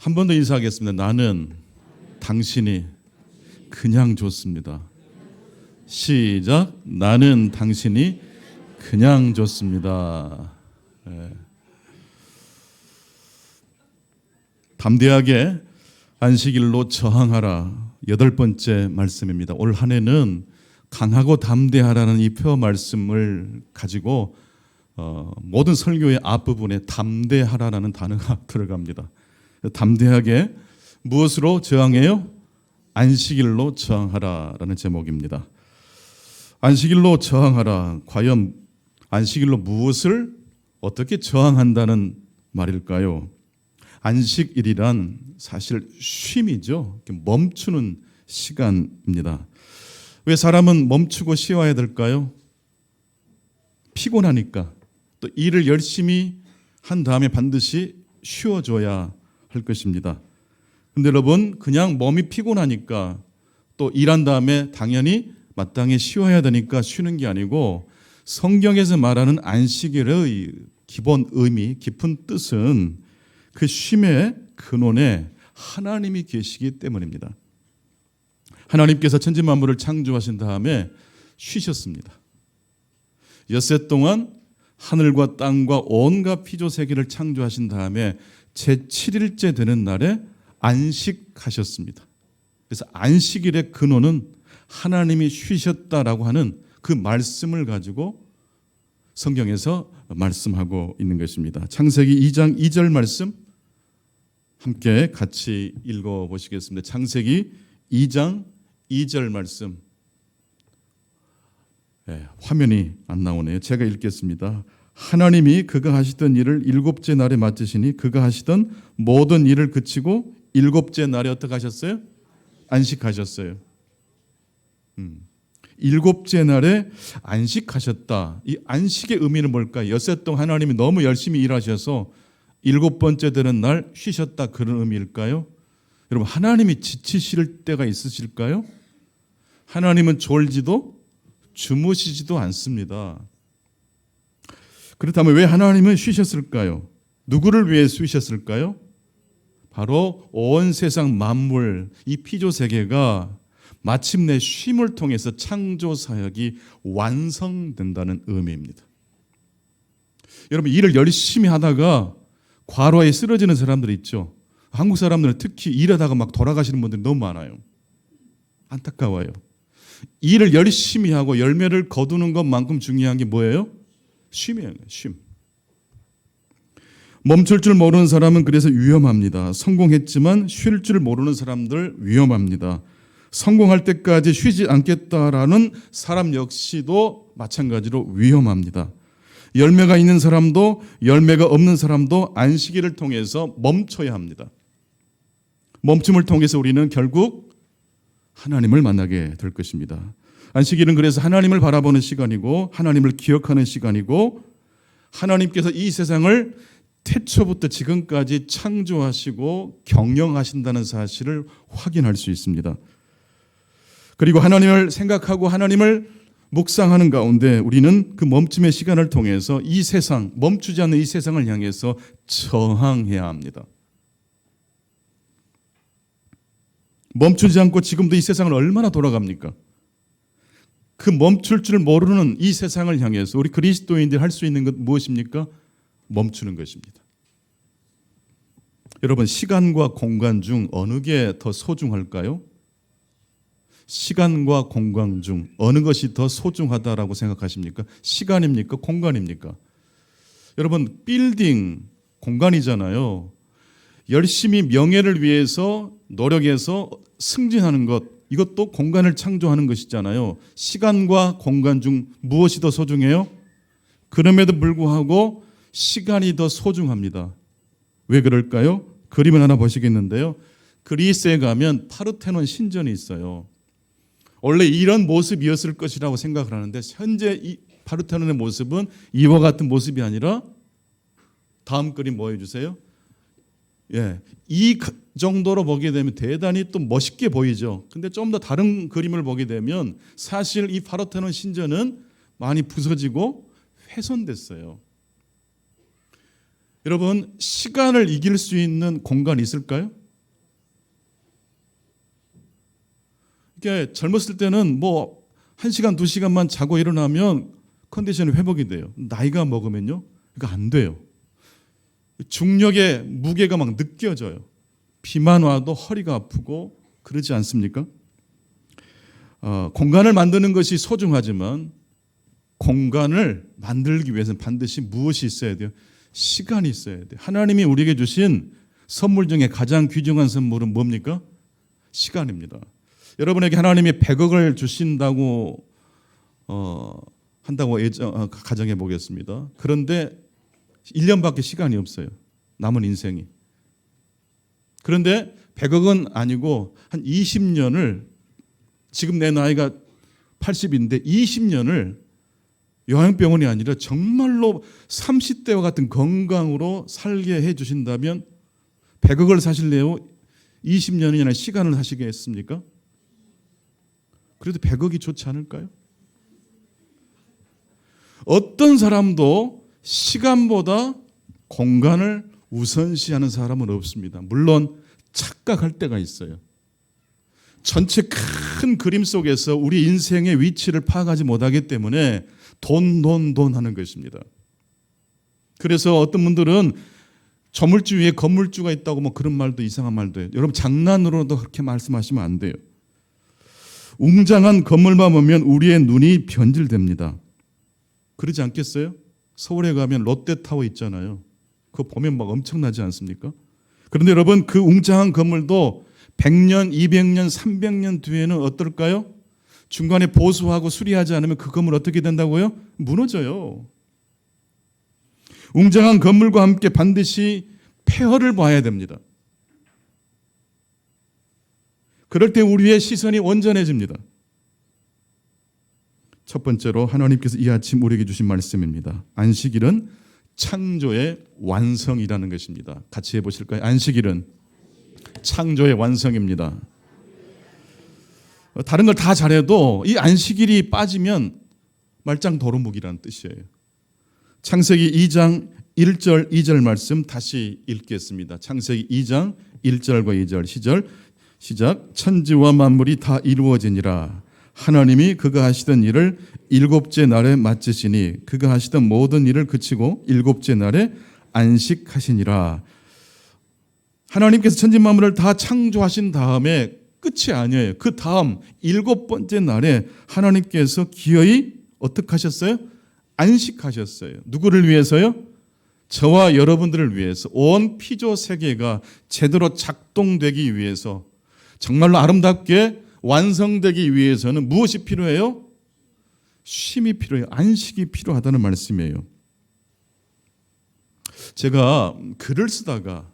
한 번 더 인사하겠습니다. 나는 당신이 그냥 좋습니다. 시작. 나는 당신이 그냥 좋습니다. 담대하게 안식일로 저항하라. 8번째 말씀입니다. 올 한 해는 강하고 담대하라는 이 표 말씀을 가지고 모든 설교의 앞부분에 담대하라는 단어가 들어갑니다. 담대하게 무엇으로 저항해요? 안식일로 저항하라라는 제목입니다. 안식일로 저항하라. 과연 안식일로 무엇을 어떻게 저항한다는 말일까요? 안식일이란 사실 쉼이죠. 멈추는 시간입니다. 왜 사람은 멈추고 쉬어야 될까요? 피곤하니까. 또 일을 열심히 한 다음에 반드시 쉬어줘야 할 것입니다. 근데 여러분, 그냥 몸이 피곤하니까 또 일한 다음에 당연히 마땅히 쉬어야 되니까 쉬는 게 아니고, 성경에서 말하는 안식일의 기본 의미, 깊은 뜻은 그 쉼의 근원에 하나님이 계시기 때문입니다. 하나님께서 천지 만물을 창조하신 다음에 쉬셨습니다. 엿새 동안 하늘과 땅과 온갖 피조 세계를 창조하신 다음에 제7일째 되는 날에 안식하셨습니다. 그래서 안식일의 근원은 하나님이 쉬셨다라고 하는 그 말씀을 가지고 성경에서 말씀하고 있는 것입니다. 창세기 2장 2절 말씀 함께 같이 읽어보시겠습니다. 창세기 2장 2절 말씀. 화면이 안 나오네요. 제가 읽겠습니다. 하나님이 그가 하시던 일을 일곱째 날에 마치시니 그가 하시던 모든 일을 그치고 일곱째 날에 어떻게 하셨어요? 안식하셨어요. 일곱째 날에 안식하셨다. 이 안식의 의미는 뭘까요? 엿새 동안 하나님이 너무 열심히 일하셔서 일곱 번째 되는 날 쉬셨다, 그런 의미일까요? 여러분, 하나님이 지치실 때가 있으실까요? 하나님은 졸지도 주무시지도 않습니다. 그렇다면 왜 하나님은 쉬셨을까요? 누구를 위해 쉬셨을까요? 바로 온 세상 만물, 이 피조 세계가 마침내 쉼을 통해서 창조 사역이 완성된다는 의미입니다. 여러분, 일을 열심히 하다가 과로에 쓰러지는 사람들이 있죠. 한국 사람들은 특히 일하다가 막 돌아가시는 분들이 너무 많아요. 안타까워요. 일을 열심히 하고 열매를 거두는 것만큼 중요한 게 뭐예요? 쉼이에요. 쉼. 멈출 줄 모르는 사람은 그래서 위험합니다. 성공했지만 쉴 줄 모르는 사람들 위험합니다. 성공할 때까지 쉬지 않겠다라는 사람 역시도 마찬가지로 위험합니다. 열매가 있는 사람도 열매가 없는 사람도 안식일을 통해서 멈춰야 합니다. 멈춤을 통해서 우리는 결국 하나님을 만나게 될 것입니다. 안식일은 그래서 하나님을 바라보는 시간이고 하나님을 기억하는 시간이고, 하나님께서 이 세상을 태초부터 지금까지 창조하시고 경영하신다는 사실을 확인할 수 있습니다. 그리고 하나님을 생각하고 하나님을 묵상하는 가운데 우리는 그 멈춤의 시간을 통해서 이 세상, 멈추지 않는 이 세상을 향해서 저항해야 합니다. 멈추지 않고 지금도 이 세상을 얼마나 돌아갑니까? 그 멈출 줄 모르는 이 세상을 향해서 우리 그리스도인들이 할 수 있는 것 무엇입니까? 멈추는 것입니다. 여러분, 시간과 공간 중 어느 게 더 소중할까요? 시간과 공간 중 어느 것이 더 소중하다라고 생각하십니까? 시간입니까? 공간입니까? 여러분, 빌딩 공간이잖아요. 열심히 명예를 위해서 노력해서 승진하는 것, 이것도 공간을 창조하는 것이잖아요. 시간과 공간 중 무엇이 더 소중해요? 그럼에도 불구하고 시간이 더 소중합니다. 왜 그럴까요? 그림을 하나 보시겠는데요. 그리스에 가면 파르테논 신전이 있어요. 원래 이런 모습이었을 것이라고 생각을 하는데 현재 이 파르테논의 모습은 이와 같은 모습이 아니라, 다음 그림 뭐 해주세요? 이 정도로 보게 되면 대단히 또 멋있게 보이죠. 근데 좀 더 다른 그림을 보게 되면 사실 이 파르테논 신전은 많이 부서지고 훼손됐어요. 여러분, 시간을 이길 수 있는 공간이 있을까요? 이게 젊었을 때는 뭐 1시간, 2시간만 자고 일어나면 컨디션이 회복이 돼요. 나이가 먹으면요, 이거 안 돼요. 중력의 무게가 막 느껴져요. 비만 와도 허리가 아프고 그러지 않습니까? 공간을 만드는 것이 소중하지만 공간을 만들기 위해서는 반드시 무엇이 있어야 돼요? 시간이 있어야 돼요. 하나님이 우리에게 주신 선물 중에 가장 귀중한 선물은 뭡니까? 시간입니다. 여러분에게 하나님이 100억을 주신다고 한다고 가정해 보겠습니다. 그런데 1년밖에 시간이 없어요. 남은 인생이. 그런데 100억은 아니고 한 20년을, 지금 내 나이가 80인데 20년을 요양병원이 아니라 정말로 30대와 같은 건강으로 살게 해 주신다면 100억을 사실래요? 20년이나 시간을 사시겠습니까? 그래도 100억이 좋지 않을까요? 어떤 사람도 시간보다 공간을 우선시하는 사람은 없습니다. 물론 착각할 때가 있어요. 전체 큰 그림 속에서 우리 인생의 위치를 파악하지 못하기 때문에 돈 하는 것입니다. 그래서 어떤 분들은 저물주 위에 건물주가 있다고 뭐 그런 말도, 이상한 말도 해요. 여러분, 장난으로도 그렇게 말씀하시면 안 돼요. 웅장한 건물만 보면 우리의 눈이 변질됩니다. 그러지 않겠어요? 서울에 가면 롯데타워 있잖아요. 그거 보면 막 엄청나지 않습니까? 그런데 여러분, 그 웅장한 건물도 100년, 200년, 300년 뒤에는 어떨까요? 중간에 보수하고 수리하지 않으면 그 건물 어떻게 된다고요? 무너져요. 웅장한 건물과 함께 반드시 폐허를 봐야 됩니다. 그럴 때 우리의 시선이 온전해집니다. 첫 번째로 하나님께서 이 아침 우리에게 주신 말씀입니다. 안식일은 창조의 완성이라는 것입니다. 같이 해보실까요? 안식일은 창조의 완성입니다. 다른 걸 다 잘해도 이 안식일이 빠지면 말짱 도루묵이라는 뜻이에요. 창세기 2장 1절 2절 말씀 다시 읽겠습니다. 창세기 2장 1절과 2절 시작. 천지와 만물이 다 이루어지니라. 하나님이 그가 하시던 일을 일곱째 날에 마치시니 그가 하시던 모든 일을 그치고 일곱째 날에 안식하시니라. 하나님께서 천지 만물을 다 창조하신 다음에 끝이 아니에요. 그 다음 7번째 날에 하나님께서 기어이 어떻게 하셨어요? 안식하셨어요. 누구를 위해서요? 저와 여러분들을 위해서, 온 피조 세계가 제대로 작동되기 위해서, 정말로 아름답게 완성되기 위해서는 무엇이 필요해요? 쉼이 필요해요. 안식이 필요하다는 말씀이에요. 제가 글을 쓰다가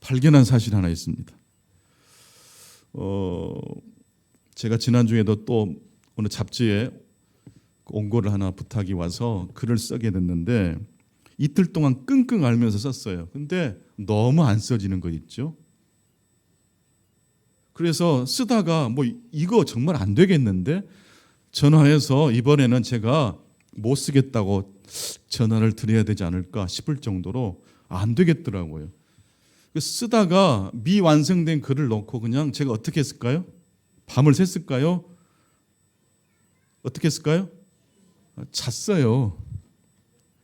발견한 사실 하나 있습니다. 제가 지난주에도 또 어느 잡지에 원고를 하나 부탁이 와서 글을 쓰게 됐는데 이틀 동안 끙끙 앓면서 썼어요. 근데 너무 안 써지는 거 있죠. 그래서 쓰다가 뭐 이거 정말 안 되겠는데 전화해서 이번에는 제가 못 쓰겠다고 전화를 드려야 되지 않을까 싶을 정도로 안 되겠더라고요. 쓰다가 미완성된 글을 넣고 그냥 제가 어떻게 했을까요? 밤을 샜을까요? 어떻게 했을까요? 잤어요.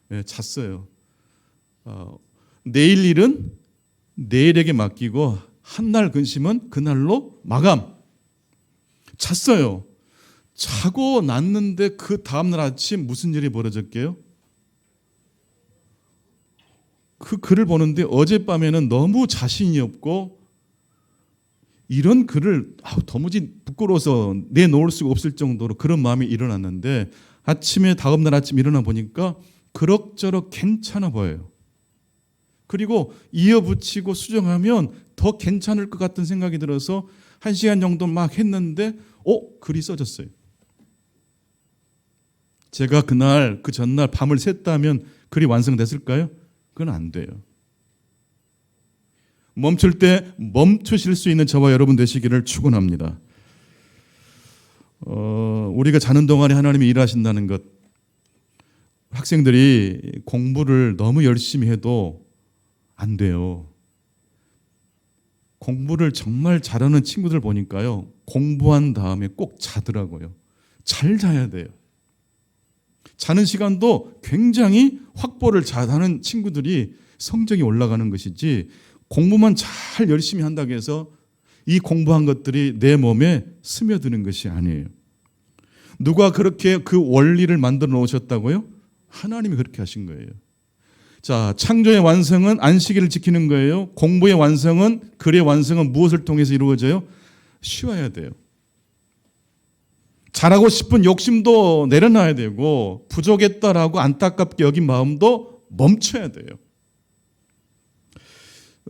네, 잤어요. 내일 일은 내일에게 맡기고 한날 근심은 그날로 마감. 잤어요. 자고 났는데 그 다음날 아침 무슨 일이 벌어졌게요? 그 글을 보는데 어젯밤에는 너무 자신이 없고 이런 글을 도무지 부끄러워서 내놓을 수가 없을 정도로 그런 마음이 일어났는데 아침에 다음날 아침 일어나 보니까 그럭저럭 괜찮아 보여요. 그리고 이어붙이고 수정하면 더 괜찮을 것 같은 생각이 들어서 1시간 정도 막 했는데 글이 써졌어요. 제가 그 전날 밤을 샜다면 글이 완성됐을까요? 그건 안 돼요. 멈출 때 멈추실 수 있는 저와 여러분 되시기를 축원합니다. 우리가 자는 동안에 하나님이 일하신다는 것, 학생들이 공부를 너무 열심히 해도 안 돼요. 공부를 정말 잘하는 친구들 보니까요, 공부한 다음에 꼭 자더라고요. 잘 자야 돼요. 자는 시간도 굉장히 확보를 잘하는 친구들이 성적이 올라가는 것이지, 공부만 잘 열심히 한다고 해서 이 공부한 것들이 내 몸에 스며드는 것이 아니에요. 누가 그렇게 그 원리를 만들어 놓으셨다고요? 하나님이 그렇게 하신 거예요. 자, 창조의 완성은 안식일을 지키는 거예요. 공부의 완성은, 글의 완성은 무엇을 통해서 이루어져요? 쉬어야 돼요. 잘하고 싶은 욕심도 내려놔야 되고, 부족했다라고 안타깝게 여긴 마음도 멈춰야 돼요.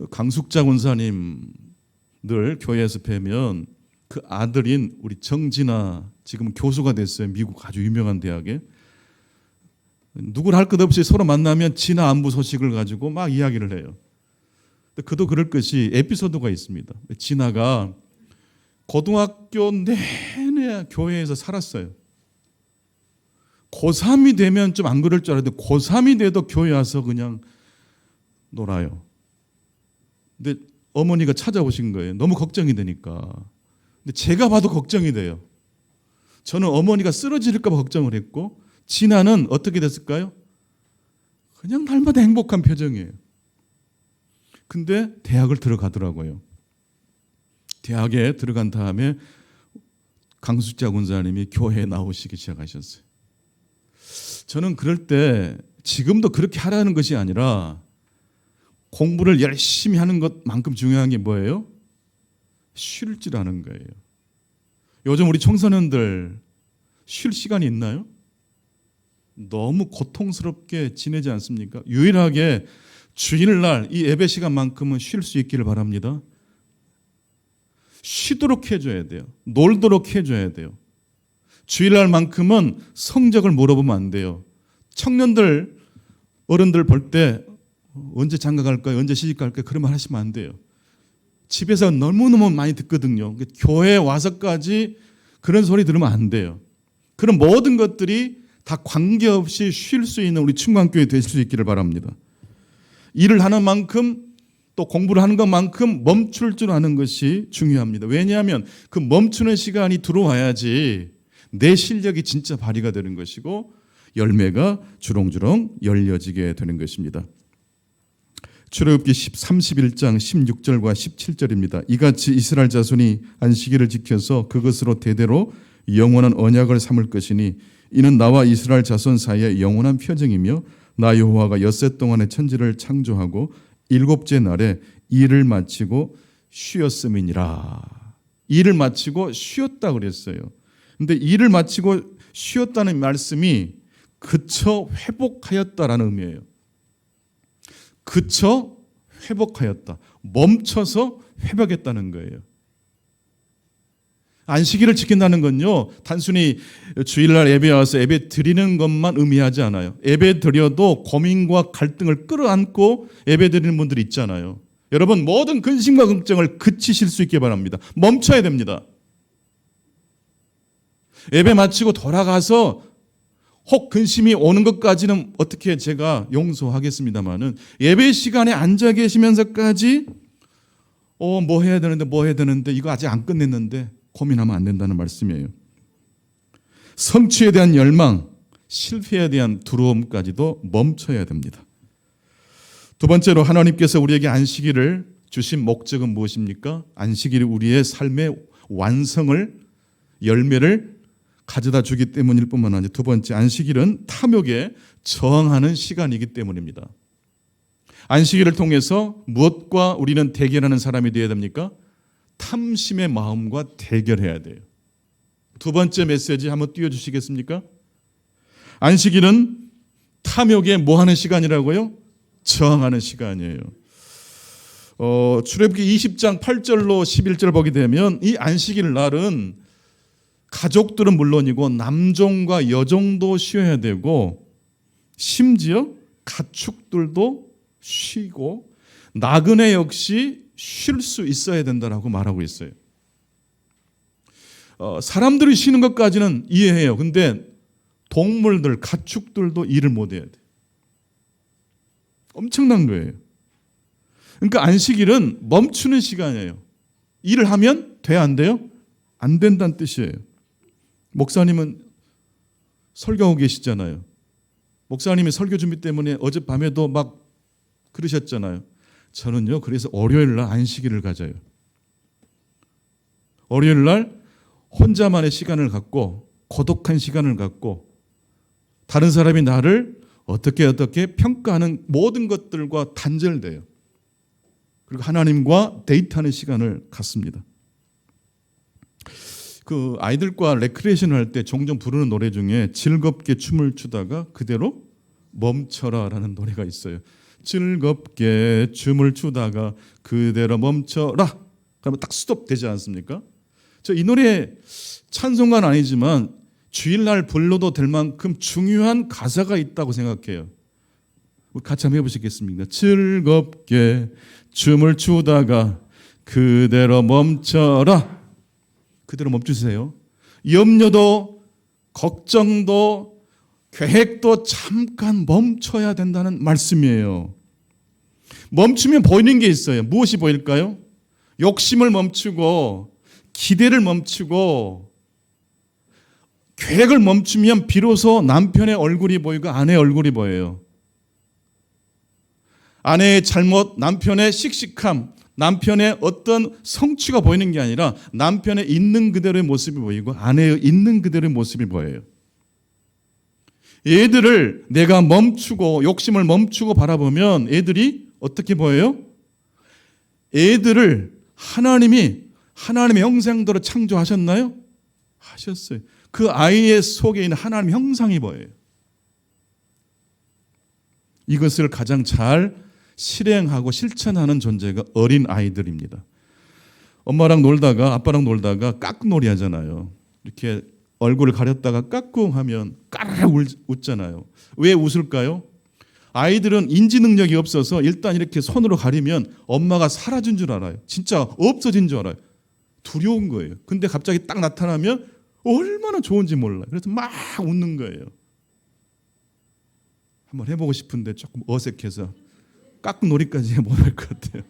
강숙자 군사님 늘 교회에서 뵈면 그 아들인 우리 정진아, 지금 교수가 됐어요. 미국 아주 유명한 대학에. 누구를 할 것 없이 서로 만나면 진아 안부 소식을 가지고 막 이야기를 해요. 근데 그도 그럴 것이 에피소드가 있습니다. 진아가 고등학교 내내 교회에서 살았어요. 고3이 되면 좀 안 그럴 줄 알았는데 고3이 돼도 교회 와서 그냥 놀아요. 근데 어머니가 찾아오신 거예요. 너무 걱정이 되니까. 근데 제가 봐도 걱정이 돼요. 저는 어머니가 쓰러질까 봐 걱정을 했고, 진아는 어떻게 됐을까요? 그냥 날마다 행복한 표정이에요. 근데 대학을 들어가더라고요. 대학에 들어간 다음에 강숙자 군사님이 교회에 나오시기 시작하셨어요. 저는 그럴 때 지금도 그렇게 하라는 것이 아니라 공부를 열심히 하는 것만큼 중요한 게 뭐예요? 쉴 줄 아는 거예요. 요즘 우리 청소년들 쉴 시간이 있나요? 너무 고통스럽게 지내지 않습니까? 유일하게 주일날 이 예배 시간만큼은 쉴 수 있기를 바랍니다. 쉬도록 해줘야 돼요. 놀도록 해줘야 돼요. 주일날만큼은 성적을 물어보면 안 돼요. 청년들, 어른들 볼 때 언제 장가 갈까요? 언제 시집 갈까요? 그런 말 하시면 안 돼요. 집에서 너무너무 많이 듣거든요. 교회에 와서까지 그런 소리 들으면 안 돼요. 그런 모든 것들이 다 관계없이 쉴 수 있는 우리 충만교회 되실 수 있기를 바랍니다. 일을 하는 만큼 또 공부를 하는 것만큼 멈출 줄 아는 것이 중요합니다. 왜냐하면 그 멈추는 시간이 들어와야지 내 실력이 진짜 발휘가 되는 것이고 열매가 주렁주렁 열려지게 되는 것입니다. 출애굽기 31장 16절과 17절입니다. 이같이 이스라엘 자손이 안식일을 지켜서 그것으로 대대로 영원한 언약을 삼을 것이니 이는 나와 이스라엘 자손 사이의 영원한 표정이며 나 여호와가 엿새 동안의 천지를 창조하고 일곱째 날에 일을 마치고 쉬었음이니라. 일을 마치고 쉬었다 그랬어요. 근데 일을 마치고 쉬었다는 말씀이 그쳐 회복하였다라는 의미예요. 그쳐 회복하였다. 멈춰서 회복했다는 거예요. 안식일을 지킨다는 건요, 단순히 주일날 예배에 와서 예배 드리는 것만 의미하지 않아요. 예배 드려도 고민과 갈등을 끌어안고 예배 드리는 분들이 있잖아요. 여러분, 모든 근심과 걱정을 그치실 수 있게 바랍니다. 멈춰야 됩니다. 예배 마치고 돌아가서 혹 근심이 오는 것까지는 어떻게 제가 용서하겠습니다만은 예배 시간에 앉아 계시면서까지 뭐 해야 되는데 이거 아직 안 끝냈는데 고민하면 안 된다는 말씀이에요. 성취에 대한 열망, 실패에 대한 두려움까지도 멈춰야 됩니다. 두 번째로 하나님께서 우리에게 안식일을 주신 목적은 무엇입니까? 안식일이 우리의 삶의 완성을, 열매를 가져다 주기 때문일 뿐만 아니라 두 번째, 안식일은 탐욕에 저항하는 시간이기 때문입니다. 안식일을 통해서 무엇과 우리는 대결하는 사람이 되어야 됩니까? 탐심의 마음과 대결해야 돼요. 두 번째 메시지 한번 띄워주시겠습니까? 안식일은 탐욕에 뭐 하는 시간이라고요? 저항하는 시간이에요. 출애굽기 20장 8절로 11절 보게 되면 이 안식일 날은 가족들은 물론이고 남종과 여종도 쉬어야 되고 심지어 가축들도 쉬고 나그네 역시 쉴 수 있어야 된다라고 말하고 있어요. 사람들이 쉬는 것까지는 이해해요. 근데 동물들, 가축들도 일을 못해야 돼. 엄청난 거예요. 그러니까 안식일은 멈추는 시간이에요. 일을 하면 돼야 안 돼요? 안 된다는 뜻이에요. 목사님은 설교하고 계시잖아요. 목사님이 설교 준비 때문에 어젯밤에도 막 그러셨잖아요. 저는요, 그래서 월요일 날 안식일을 가져요. 월요일 날 혼자만의 시간을 갖고 고독한 시간을 갖고 다른 사람이 나를 어떻게 평가하는 모든 것들과 단절돼요. 그리고 하나님과 데이트하는 시간을 갖습니다. 그 아이들과 레크레이션을 할 때 종종 부르는 노래 중에 즐겁게 춤을 추다가 그대로 멈춰라라는 노래가 있어요. 즐겁게 춤을 추다가 그대로 멈춰라. 그러면 딱 스톱 되지 않습니까? 저 이 노래 찬송가는 아니지만 주일날 불러도 될 만큼 중요한 가사가 있다고 생각해요. 우리 같이 한번 해보시겠습니까? 즐겁게 춤을 추다가 그대로 멈춰라. 그대로 멈추세요. 염려도 걱정도 계획도 잠깐 멈춰야 된다는 말씀이에요. 멈추면 보이는 게 있어요. 무엇이 보일까요? 욕심을 멈추고 기대를 멈추고 계획을 멈추면 비로소 남편의 얼굴이 보이고 아내의 얼굴이 보여요. 아내의 잘못, 남편의 씩씩함, 남편의 어떤 성취가 보이는 게 아니라 남편의 있는 그대로의 모습이 보이고 아내의 있는 그대로의 모습이 보여요. 애들을 내가 멈추고 욕심을 멈추고 바라보면 애들이 어떻게 보여요? 애들을 하나님의 형상대로 창조하셨나요? 하셨어요. 그 아이의 속에 있는 하나님의 형상이 보여요. 이것을 가장 잘 실행하고 실천하는 존재가 어린 아이들입니다. 엄마랑 놀다가 아빠랑 놀다가 깍꿍놀이 하잖아요. 이렇게 얼굴을 가렸다가 까꿍 하면 까르르 웃잖아요. 왜 웃을까요? 아이들은 인지 능력이 없어서 일단 이렇게 손으로 가리면 엄마가 사라진 줄 알아요. 진짜 없어진 줄 알아요. 두려운 거예요. 근데 갑자기 딱 나타나면 얼마나 좋은지 몰라요. 그래서 막 웃는 거예요. 한번 해보고 싶은데 조금 어색해서 깍꿍놀이까지 못할 것 같아요.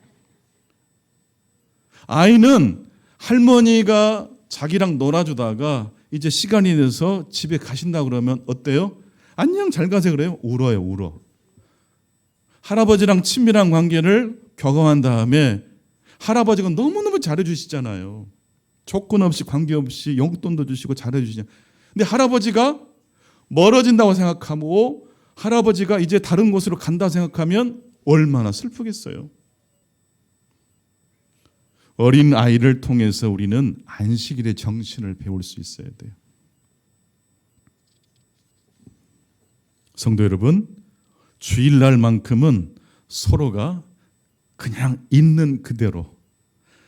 아이는 할머니가 자기랑 놀아주다가 이제 시간이 돼서 집에 가신다 그러면 어때요? 안녕 잘 가세요 그래요? 울어요. 울어. 할아버지랑 친밀한 관계를 경험한 다음에 할아버지가 너무너무 잘해주시잖아요. 조건 없이 관계없이 용돈도 주시고 잘해주시잖아요. 근데 할아버지가 멀어진다고 생각하고 할아버지가 이제 다른 곳으로 간다 생각하면 얼마나 슬프겠어요. 어린 아이를 통해서 우리는 안식일의 정신을 배울 수 있어야 돼요. 성도 여러분, 주일날만큼은 서로가 그냥 있는 그대로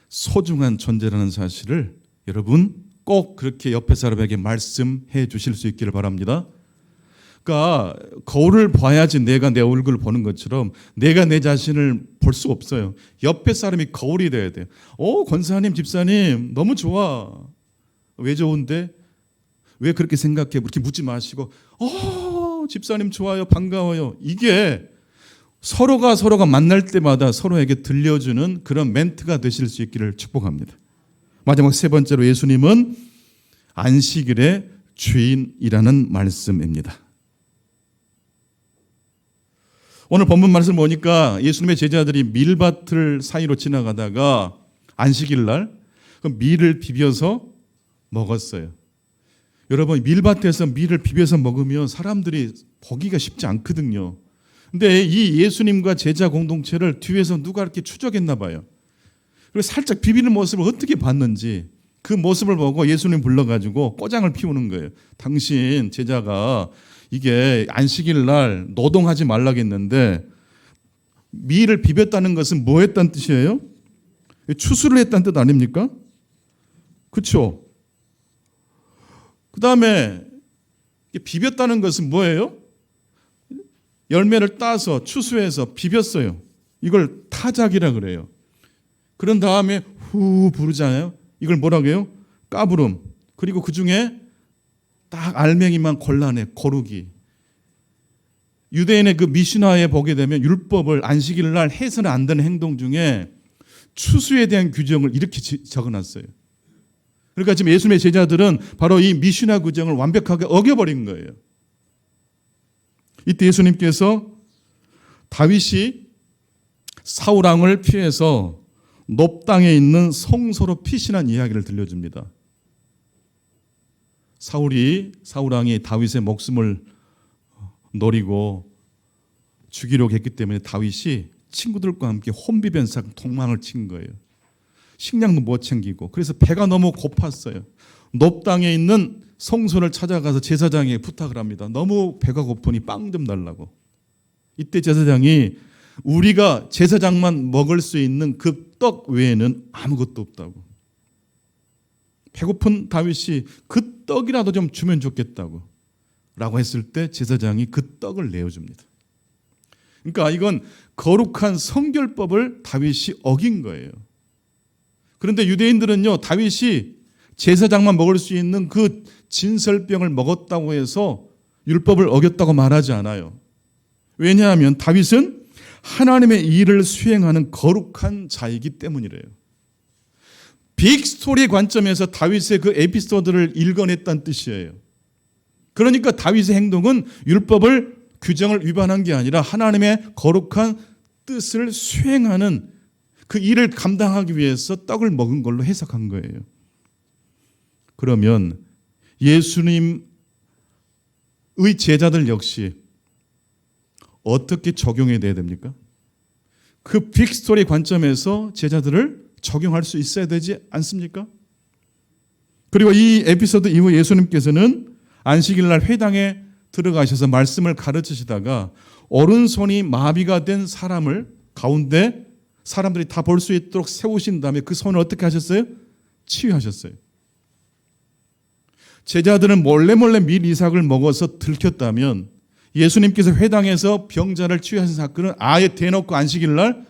소중한 존재라는 사실을 여러분 꼭 그렇게 옆에 사람에게 말씀해 주실 수 있기를 바랍니다. 그러니까 거울을 봐야지 내가 내 얼굴을 보는 것처럼 내가 내 자신을 볼 수 없어요. 옆에 사람이 거울이 돼야 돼요. 권사님, 집사님 너무 좋아. 왜 좋은데? 왜 그렇게 생각해? 그렇게 묻지 마시고 집사님 좋아요. 반가워요. 이게 서로가 만날 때마다 서로에게 들려주는 그런 멘트가 되실 수 있기를 축복합니다. 마지막 세 번째로 예수님은 안식일의 주인이라는 말씀입니다. 오늘 본문 말씀 보니까 예수님의 제자들이 밀밭을 사이로 지나가다가 안식일 날 밀을 비벼서 먹었어요. 여러분, 밀밭에서 밀을 비벼서 먹으면 사람들이 보기가 쉽지 않거든요. 근데 이 예수님과 제자 공동체를 뒤에서 누가 이렇게 추적했나 봐요. 그리고 살짝 비비는 모습을 어떻게 봤는지 그 모습을 보고 예수님 불러가지고 꼬장을 피우는 거예요. 당신 제자가 이게 안식일 날 노동하지 말라겠는데 밀을 비볐다는 것은 뭐 했다는 뜻이에요? 추수를 했다는 뜻 아닙니까? 그렇죠? 그 다음에 비볐다는 것은 뭐예요? 열매를 따서 추수해서 비볐어요. 이걸 타작이라 그래요. 그런 다음에 후 부르잖아요. 이걸 뭐라고 해요? 까부름. 그리고 그 중에 딱 알맹이만 골라내, 고르기. 유대인의 그 미신화에 보게 되면 율법을 안식일 날 해서는 안 되는 행동 중에 추수에 대한 규정을 이렇게 적어놨어요. 그러니까 지금 예수님의 제자들은 바로 이 미신화 규정을 완벽하게 어겨버린 거예요. 이때 예수님께서 다윗이 사울 왕을 피해서 높 땅에 있는 성소로 피신한 이야기를 들려줍니다. 사울 왕이 다윗의 목숨을 노리고 죽이려고 했기 때문에 다윗이 친구들과 함께 혼비변상 동망을 친 거예요. 식량도 못 챙기고 그래서 배가 너무 고팠어요. 높 땅에 있는 성소를 찾아가서 제사장에게 부탁을 합니다. 너무 배가 고프니 빵 좀 달라고. 이때 제사장이 우리가 제사장만 먹을 수 있는 그 떡 외에는 아무것도 없다고. 배고픈 다윗이 그 떡이라도 좀 주면 좋겠다고 라고 했을 때 제사장이 그 떡을 내어줍니다. 그러니까 이건 거룩한 성결법을 다윗이 어긴 거예요. 그런데 유대인들은요, 다윗이 제사장만 먹을 수 있는 그 진설병을 먹었다고 해서 율법을 어겼다고 말하지 않아요. 왜냐하면 다윗은 하나님의 일을 수행하는 거룩한 자이기 때문이래요. 빅스토리 관점에서 다윗의 그 에피소드를 읽어냈다는 뜻이에요. 그러니까 다윗의 행동은 율법을 규정을 위반한 게 아니라 하나님의 거룩한 뜻을 수행하는 그 일을 감당하기 위해서 떡을 먹은 걸로 해석한 거예요. 그러면 예수님의 제자들 역시 어떻게 적용해야 됩니까? 그 빅스토리 관점에서 제자들을 적용할 수 있어야 되지 않습니까? 그리고 이 에피소드 이후 예수님께서는 안식일 날 회당에 들어가셔서 말씀을 가르치시다가 오른손이 마비가 된 사람을 가운데 사람들이 다 볼 수 있도록 세우신 다음에 그 손을 어떻게 하셨어요? 치유하셨어요. 제자들은 몰래 밀 이삭을 먹어서 들켰다면 예수님께서 회당에서 병자를 치유하신 사건은 아예 대놓고 안식일 날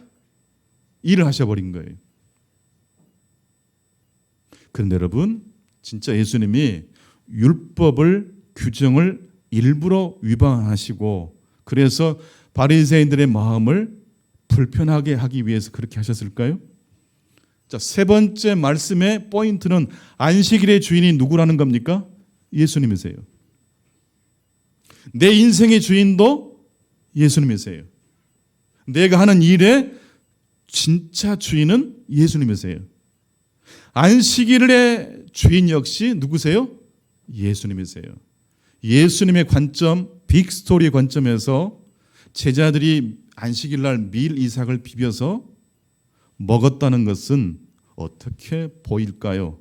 일을 하셔버린 거예요. 그런데 여러분, 진짜 예수님이 율법을 규정을 일부러 위반하시고 그래서 바리새인들의 마음을 불편하게 하기 위해서 그렇게 하셨을까요? 자, 세 번째 말씀의 포인트는 안식일의 주인이 누구라는 겁니까? 예수님이세요. 내 인생의 주인도 예수님이세요. 내가 하는 일의 진짜 주인은 예수님이세요. 안식일의 주인 역시 누구세요? 예수님이세요. 예수님의 관점, 빅스토리의 관점에서 제자들이 안식일 날 밀 이삭을 비벼서 먹었다는 것은 어떻게 보일까요?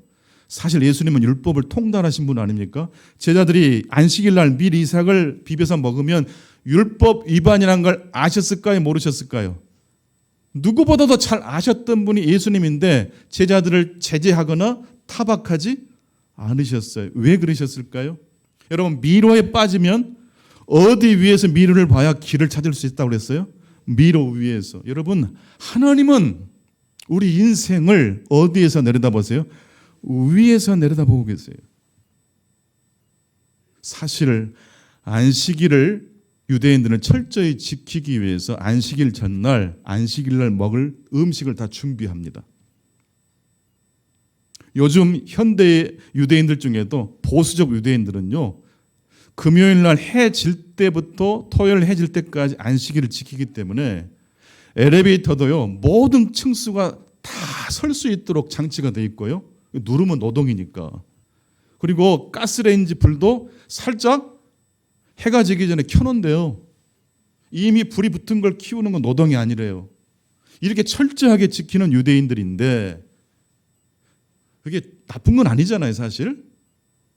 사실 예수님은 율법을 통달하신 분 아닙니까? 제자들이 안식일 날 밀 이삭을 비벼서 먹으면 율법 위반이라는 걸 아셨을까요? 모르셨을까요? 누구보다도 잘 아셨던 분이 예수님인데 제자들을 제재하거나 타박하지 않으셨어요. 왜 그러셨을까요? 여러분, 미로에 빠지면 어디 위에서 미로를 봐야 길을 찾을 수 있다고 그랬어요? 미로 위에서. 여러분, 하나님은 우리 인생을 어디에서 내려다보세요? 위에서 내려다보고 계세요. 사실 안식일을 유대인들은 철저히 지키기 위해서 안식일 전날, 안식일 날 먹을 음식을 다 준비합니다. 요즘 현대 유대인들 중에도 보수적 유대인들은요, 금요일 날 해 질 때부터 토요일 해 질 때까지 안식일을 지키기 때문에 엘리베이터도요, 모든 층수가 다 설 수 있도록 장치가 돼 있고요. 누르면 노동이니까. 그리고 가스레인지 불도 살짝 해가 지기 전에 켜놓은데요. 이미 불이 붙은 걸 키우는 건 노동이 아니래요. 이렇게 철저하게 지키는 유대인들인데 그게 나쁜 건 아니잖아요, 사실.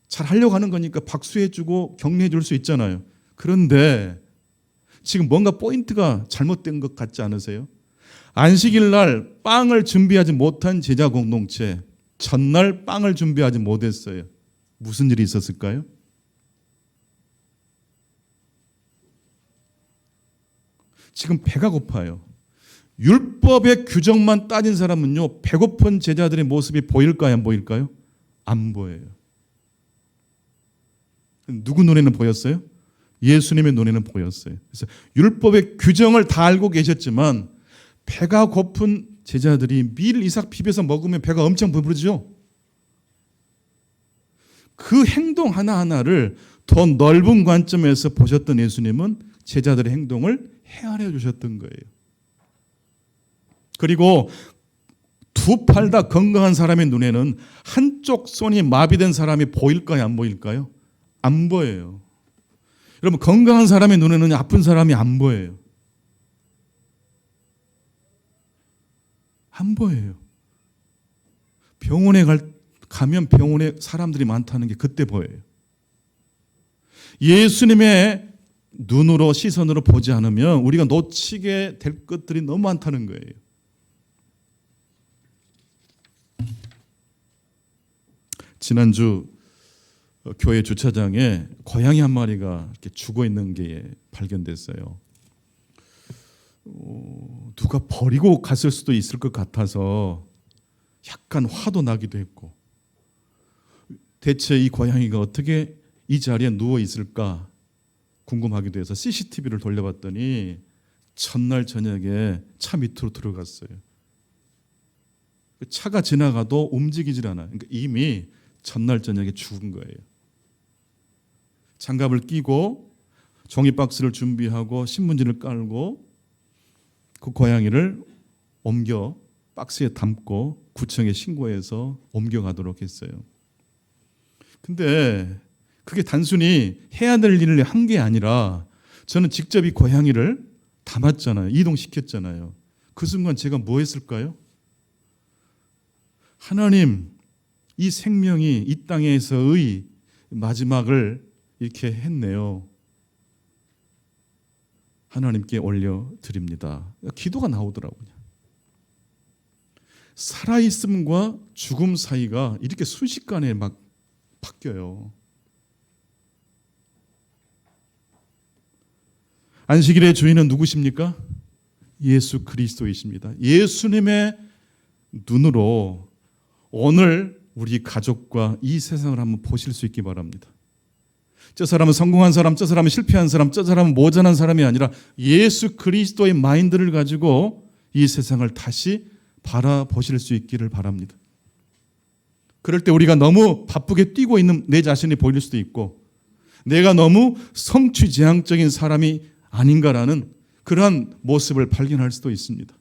잘 하려고 하는 거니까 박수해주고 격려해줄 수 있잖아요. 그런데 지금 뭔가 포인트가 잘못된 것 같지 않으세요? 안식일 날 빵을 준비하지 못한 제자 공동체, 전날 빵을 준비하지 못했어요. 무슨 일이 있었을까요? 지금 배가 고파요. 율법의 규정만 따진 사람은요, 배고픈 제자들의 모습이 보일까요? 안 보일까요? 안 보여요. 누구 눈에는 보였어요? 예수님의 눈에는 보였어요. 그래서 율법의 규정을 다 알고 계셨지만 배가 고픈 제자들이 밀 이삭 비벼서 먹으면 배가 엄청 부르죠. 그 행동 하나하나를 더 넓은 관점에서 보셨던 예수님은 제자들의 행동을 헤아려 주셨던 거예요. 그리고 두 팔 다 건강한 사람의 눈에는 한쪽 손이 마비된 사람이 보일까요? 안 보일까요? 안 보여요. 여러분, 건강한 사람의 눈에는 아픈 사람이 안 보여요. 안 보여요. 병원에 가면 병원에 사람들이 많다는 게 그때 보여요. 예수님의 눈으로 시선으로 보지 않으면 우리가 놓치게 될 것들이 너무 많다는 거예요. 지난주 교회 주차장에 고양이 한 마리가 이렇게 죽어 있는 게 발견됐어요. 누가 버리고 갔을 수도 있을 것 같아서 약간 화도 나기도 했고, 대체 이 고양이가 어떻게 이 자리에 누워 있을까 궁금하기도 해서 CCTV를 돌려봤더니 첫날 저녁에 차 밑으로 들어갔어요. 차가 지나가도 움직이질 않아요. 그러니까 이미 첫날 저녁에 죽은 거예요. 장갑을 끼고 종이박스를 준비하고 신문지를 깔고 그 고양이를 옮겨 박스에 담고 구청에 신고해서 옮겨가도록 했어요. 근데 그게 단순히 해야 될 일을 한 게 아니라 저는 직접 이 고양이를 담았잖아요. 이동시켰잖아요. 그 순간 제가 뭐 했을까요? 하나님, 이 생명이 이 땅에서의 마지막을 이렇게 했네요. 하나님께 올려드립니다. 기도가 나오더라고요. 살아있음과 죽음 사이가 이렇게 순식간에 막 바뀌어요. 안식일의 주인은 누구십니까? 예수 그리스도이십니다. 예수님의 눈으로 오늘 우리 가족과 이 세상을 한번 보실 수 있기 바랍니다. 저 사람은 성공한 사람, 저 사람은 실패한 사람, 저 사람은 모자란 사람이 아니라 예수 그리스도의 마인드를 가지고 이 세상을 다시 바라보실 수 있기를 바랍니다. 그럴 때 우리가 너무 바쁘게 뛰고 있는 내 자신이 보일 수도 있고, 내가 너무 성취지향적인 사람이 아닌가라는 그러한 모습을 발견할 수도 있습니다.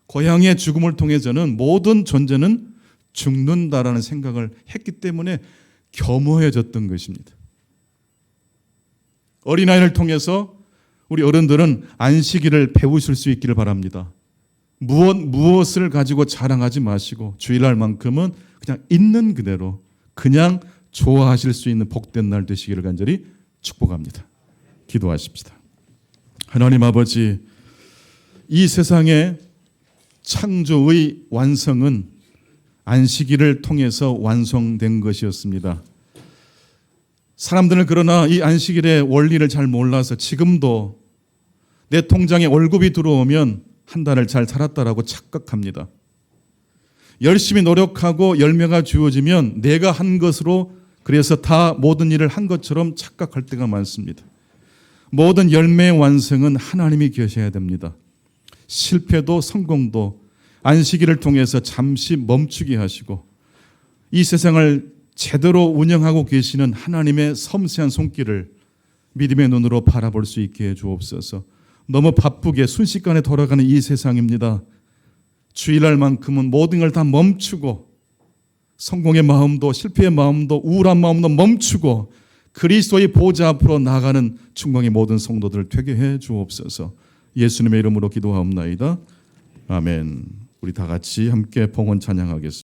고향의 죽음을 통해서는 모든 존재는 죽는다라는 생각을 했기 때문에 겸허해졌던 것입니다. 어린아이를 통해서 우리 어른들은 안식일을 배우실 수 있기를 바랍니다. 무엇을 가지고 자랑하지 마시고 주일날만큼은 그냥 있는 그대로 그냥 좋아하실 수 있는 복된 날 되시기를 간절히 축복합니다. 기도하십시다. 하나님 아버지, 이 세상의 창조의 완성은 안식일을 통해서 완성된 것이었습니다. 사람들은 그러나 이 안식일의 원리를 잘 몰라서 지금도 내 통장에 월급이 들어오면 한 달을 잘 살았다라고 착각합니다. 열심히 노력하고 열매가 주어지면 내가 한 것으로, 그래서 다 모든 일을 한 것처럼 착각할 때가 많습니다. 모든 열매의 완성은 하나님이 계셔야 됩니다. 실패도 성공도 안식일을 통해서 잠시 멈추게 하시고 이 세상을 제대로 운영하고 계시는 하나님의 섬세한 손길을 믿음의 눈으로 바라볼 수 있게 해 주옵소서. 너무 바쁘게 순식간에 돌아가는 이 세상입니다. 주일날만큼은 모든 걸 다 멈추고 성공의 마음도 실패의 마음도 우울한 마음도 멈추고 그리스도의 보좌 앞으로 나가는 충광의 모든 성도들을 되게 해 주옵소서. 예수님의 이름으로 기도하옵나이다. 아멘. 우리 다 같이 함께 봉헌 찬양하겠습니다.